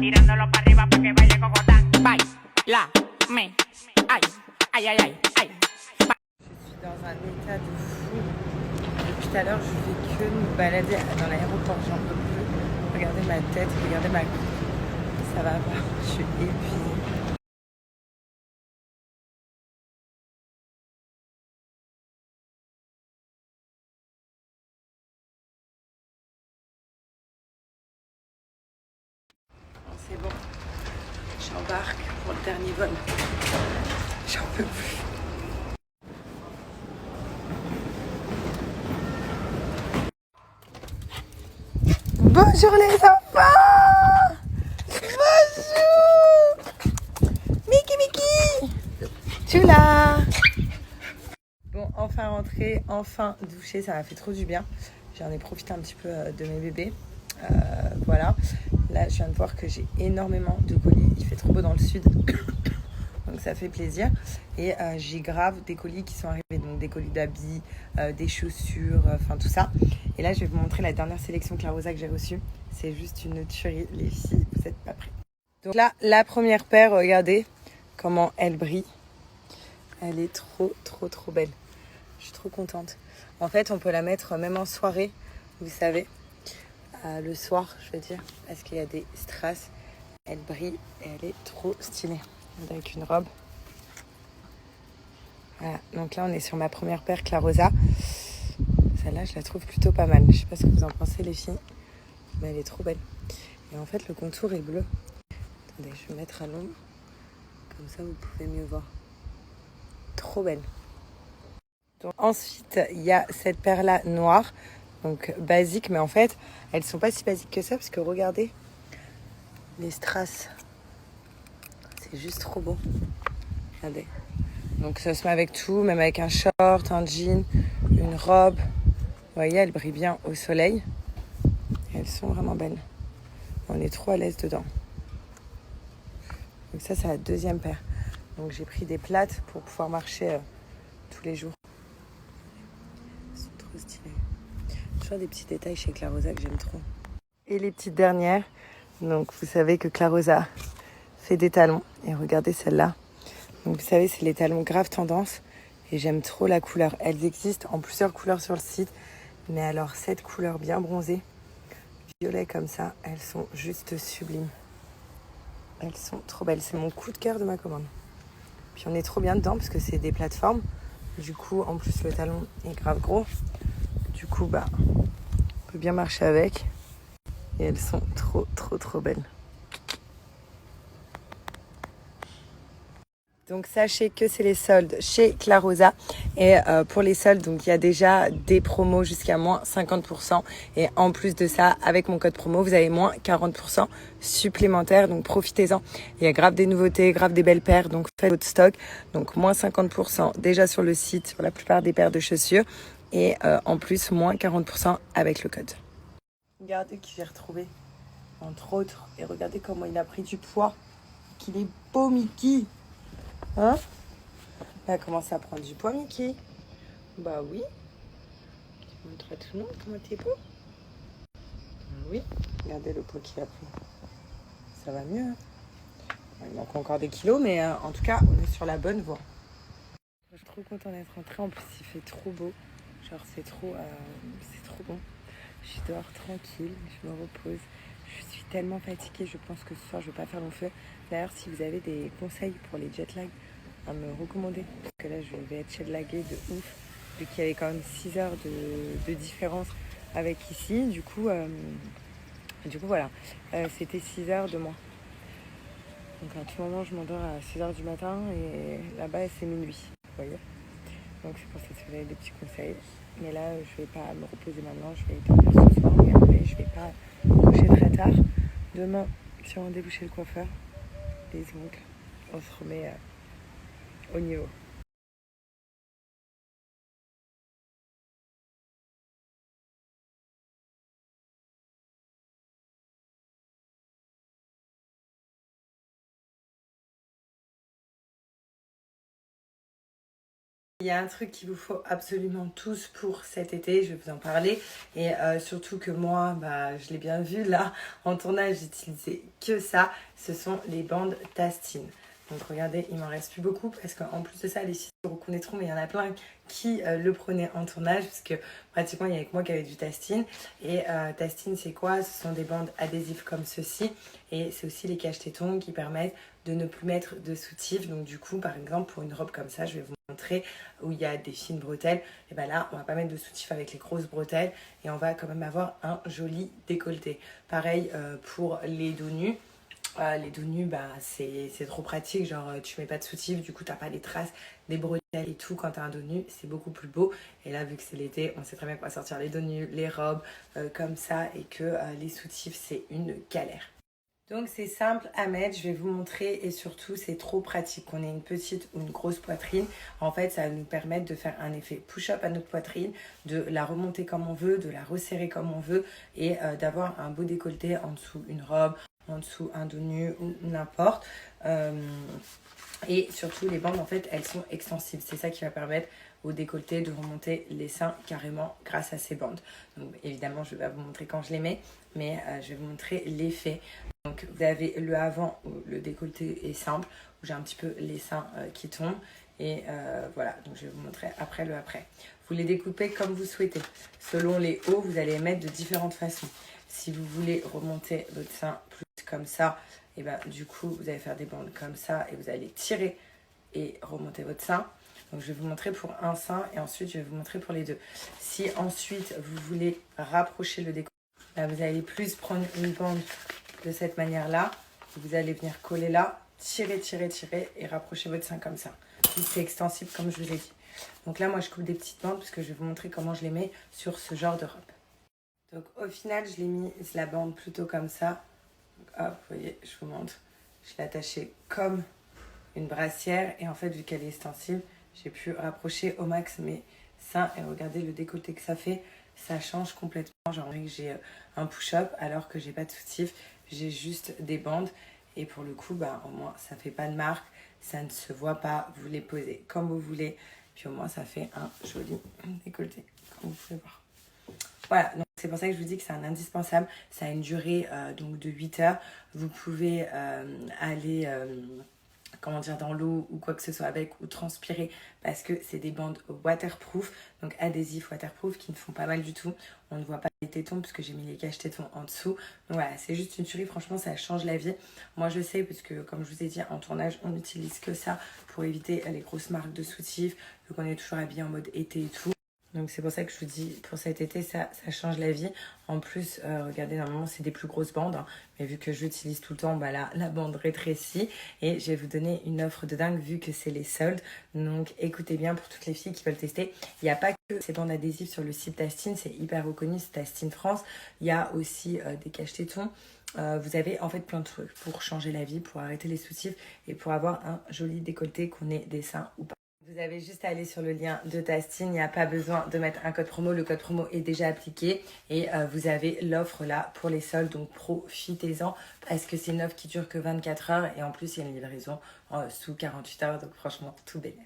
tirándolo para arriba para que baile cocotán. Baila, me, ay, ay, ay, ay, ay. Je suis dans un état de fou. Depuis tout à l'heure, je fais que me balader dans l'aéroport. J'en peux plus. Regardez ma tête, regardez ma coupe. Ça va pas, je suis épuisée. C'est bon, j'embarque pour le dernier vol. J'en peux plus. Bonjour les enfants! Bonjour! Mickey! Tu là? Bon, enfin rentré, enfin douché, ça m'a fait trop du bien. J'en ai profité un petit peu de mes bébés. Voilà. Là, je viens de voir que j'ai énormément de colis. Il fait trop beau dans le sud. Donc ça fait plaisir. Et j'ai grave des colis qui sont arrivés. Donc des colis d'habits, des chaussures, enfin tout ça. Et là, je vais vous montrer la dernière sélection Clarosa que j'ai reçue. C'est juste une tuerie. Les filles, vous n'êtes pas prêts. Donc là, la première paire, regardez comment elle brille. Elle est trop, trop, trop belle. Je suis trop contente. En fait, on peut la mettre même en soirée, vous savez. Le soir, je veux dire, parce qu'il y a des strass. Elle brille et elle est trop stylée. Avec une robe. Voilà, donc là on est sur ma première paire Clarosa. Celle-là je la trouve plutôt pas mal. Je sais pas ce que vous en pensez les filles, mais elle est trop belle. Et en fait le contour est bleu. Attendez, je vais mettre à l'ombre. Comme ça vous pouvez mieux voir. Trop belle. Donc, ensuite il y a cette paire-là noire. Donc basique, mais en fait elles sont pas si basiques que ça parce que regardez les strass. C'est juste trop beau. Regardez. Donc ça se met avec tout, même avec un short, un jean, une robe. Vous voyez, elles brillent bien au soleil. Elles sont vraiment belles. On est trop à l'aise dedans. Donc ça, c'est la deuxième paire. Donc j'ai pris des plates pour pouvoir marcher tous les jours. Elles sont trop stylées. Toujours des petits détails chez Clarosa que j'aime trop. Et les petites dernières. Donc vous savez que Clarosa fait des talons. Et regardez celle-là. Donc vous savez, c'est les talons grave tendance. Et j'aime trop la couleur. Elles existent en plusieurs couleurs sur le site. Mais alors cette couleur bien bronzée, violet comme ça, elles sont juste sublimes. Elles sont trop belles. C'est mon coup de cœur de ma commande. Puis on est trop bien dedans parce que c'est des plateformes. Du coup, en plus, le talon est grave gros. Du coup, on peut bien marcher avec. Et elles sont trop, trop, trop belles. Donc sachez que c'est les soldes chez Clarosa et pour les soldes donc il y a déjà des promos jusqu'à moins 50% et en plus de ça avec mon code promo vous avez moins 40% supplémentaire donc profitez-en. Il y a grave des nouveautés, grave des belles paires donc faites votre stock donc moins 50% déjà sur le site sur la plupart des paires de chaussures et en plus moins 40% avec le code. Regardez qui j'ai retrouvé entre autres et regardez comment il a pris du poids, qu'il est beau Mickey. Hein? Elle a commencé à prendre du poids, Mickey. Bah oui. Je montre à tout le monde comment t'es beau. Oui. Regardez le poids qu'il a pris. Ça va mieux. Hein? Il manque encore des kilos, mais en tout cas, on est sur la bonne voie. Je suis trop contente d'être rentrée. En plus, il fait trop beau. Genre, c'est trop bon. Je suis dehors tranquille. Je me repose. Je suis tellement fatiguée. Je pense que ce soir, je ne vais pas faire long feu. D'ailleurs, si vous avez des conseils pour les jet lag, à me recommander parce que là je vais être jetlaguée de ouf vu qu'il y avait quand même 6 heures de différence avec ici du coup voilà c'était 6 heures de moins donc à tout moment je m'endors à 6 heures du matin et là-bas c'est minuit vous voyez donc c'est pour ça que si vous avez des petits conseils mais là je vais pas me reposer maintenant je vais dormir ce soir mais après je vais pas coucher très tard demain j'ai rendez-vous chez le coiffeur les ongles on se remet au niveau. Il y a un truc qu'il vous faut absolument tous pour cet été, je vais vous en parler. Et surtout que moi, je l'ai bien vu là, en tournage, j'utilisais que ça. Ce sont les bandes Tastine. Donc regardez, il m'en reste plus beaucoup parce qu'en plus de ça, les filles se reconnaîtront, mais il y en a plein qui le prenaient en tournage parce que pratiquement il y avait que moi qui avait du Tastine. Et Tastine, c'est quoi? Ce sont des bandes adhésives comme ceci et c'est aussi les cache-tétons qui permettent de ne plus mettre de soutif. Donc du coup, par exemple, pour une robe comme ça, je vais vous montrer où il y a des fines bretelles. Et bien là, on va pas mettre de soutif avec les grosses bretelles et on va quand même avoir un joli décolleté. Pareil pour les dos nus. Les dos nus, c'est trop pratique, genre tu mets pas de soutif, du coup t'as pas les traces des bretelles et tout quand t'as un dos nu, c'est beaucoup plus beau. Et là vu que c'est l'été, on sait très bien qu'on va sortir les dos nus, les robes comme ça et que les soutifs c'est une galère. Donc c'est simple à mettre, je vais vous montrer et surtout c'est trop pratique. Qu'on ait une petite ou une grosse poitrine, en fait ça va nous permettre de faire un effet push-up à notre poitrine, de la remonter comme on veut, de la resserrer comme on veut et d'avoir un beau décolleté en dessous une robe, en dessous un dos nu ou n'importe. Et surtout les bandes en fait elles sont extensibles, c'est ça qui va permettre au décolleté de remonter les seins carrément grâce à ces bandes. Donc évidemment je vais pas vous montrer quand je les mets, mais je vais vous montrer l'effet. Donc vous avez le avant où le décolleté est simple, où j'ai un petit peu les seins qui tombent. Et voilà, donc je vais vous montrer après le après. Vous les découpez comme vous souhaitez. Selon les hauts, vous allez les mettre de différentes façons. Si vous voulez remonter votre sein plus comme ça, et du coup vous allez faire des bandes comme ça et vous allez tirer et remonter votre sein. Donc je vais vous montrer pour un sein et ensuite je vais vous montrer pour les deux. Si ensuite vous voulez rapprocher le décolleté, vous allez plus prendre une bande de cette manière-là. Vous allez venir coller là, tirer, tirer, tirer et rapprocher votre sein comme ça. C'est extensible comme je vous ai dit. Donc là, moi, je coupe des petites bandes parce que je vais vous montrer comment je les mets sur ce genre de robe. Donc au final, je l'ai mis la bande plutôt comme ça. Donc, hop, vous voyez, je vous montre. Je l'ai attachée comme une brassière et en fait, vu qu'elle est extensible, j'ai pu rapprocher au max mes seins et regardez le décolleté que ça fait. Ça change complètement. Genre que j'ai un push-up alors que j'ai pas de soutif, j'ai juste des bandes et pour le coup au moins ça fait pas de marque, ça ne se voit pas, vous les posez comme vous voulez puis au moins ça fait un joli décolleté comme vous pouvez voir. Voilà, donc c'est pour ça que je vous dis que c'est un indispensable, ça a une durée donc de 8 heures, vous pouvez aller dans l'eau ou quoi que ce soit avec ou transpirer parce que c'est des bandes waterproof, donc adhésifs waterproof qui ne font pas mal du tout. On ne voit pas les tétons parce que j'ai mis les cache-tétons en dessous. Donc voilà, c'est juste une tuerie, franchement ça change la vie. Moi je sais parce que comme je vous ai dit en tournage on n'utilise que ça pour éviter les grosses marques de soutifs, vu qu'on est toujours habillé en mode été et tout. Donc c'est pour ça que je vous dis, pour cet été, ça change la vie. En plus, regardez, normalement, c'est des plus grosses bandes. Hein, mais vu que j'utilise tout le temps, la bande rétrécit. Et je vais vous donner une offre de dingue vu que c'est les soldes. Donc écoutez bien pour toutes les filles qui veulent tester. Il n'y a pas que ces bandes adhésives sur le site Tastine. C'est hyper reconnu, c'est Tastine France. Il y a aussi des cache-tétons. Vous avez en fait plein de trucs pour changer la vie, pour arrêter les soutifs et pour avoir un joli décolleté, qu'on ait des seins ou pas. Vous avez juste à aller sur le lien de Tastine, il n'y a pas besoin de mettre un code promo, le code promo est déjà appliqué et vous avez l'offre là pour les soldes, donc profitez-en parce que c'est une offre qui dure que 24 heures et en plus il y a une livraison sous 48 heures, donc franchement tout bénef.